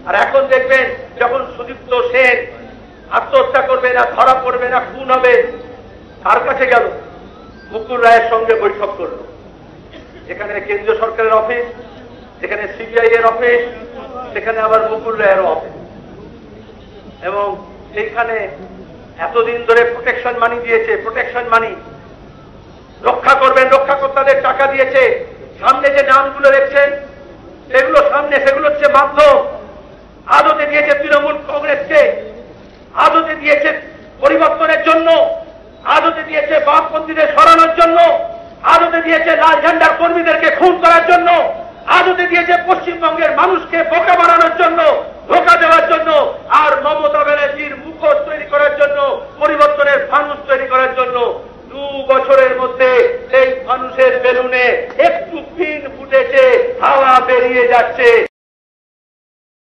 আর এখন দেখবেন যখন সুদীপ্ত সেন আত্মহত্যা করবে না, ধরা পড়বে না, খুন হবে, কার কাছে গেল? মুকুল রায়ের সঙ্গে বৈঠক করলো। এখানে কেন্দ্রীয় সরকারের অফিস, এখানে সিবিআই এর অফিস, সেখানে আবার মুকুল রায়ের অফিস, এবং সেইখানে এতদিন ধরে প্রোটেকশন মানি দিয়েছে। প্রোটেকশন মানি রক্ষা করবেন, রক্ষাকর্তাদের টাকা দিয়েছে। সামনে যে নামগুলো দেখছেন সেগুলো সামনে, সেগুলো হচ্ছে মাধ্যম। আদতে দিয়েছে তৃণমূল কংগ্রেসকে, আদতে দিয়েছে পরিবর্তনের জন্য, আদতে দিয়েছে বামপন্থীদের সরানোর জন্য, আদতে দিয়েছে লাল ঝান্ডার কর্মীদেরকে খুন করার জন্য, আদতে দিয়েছে পশ্চিমবঙ্গের মানুষকে বোকা বানানোর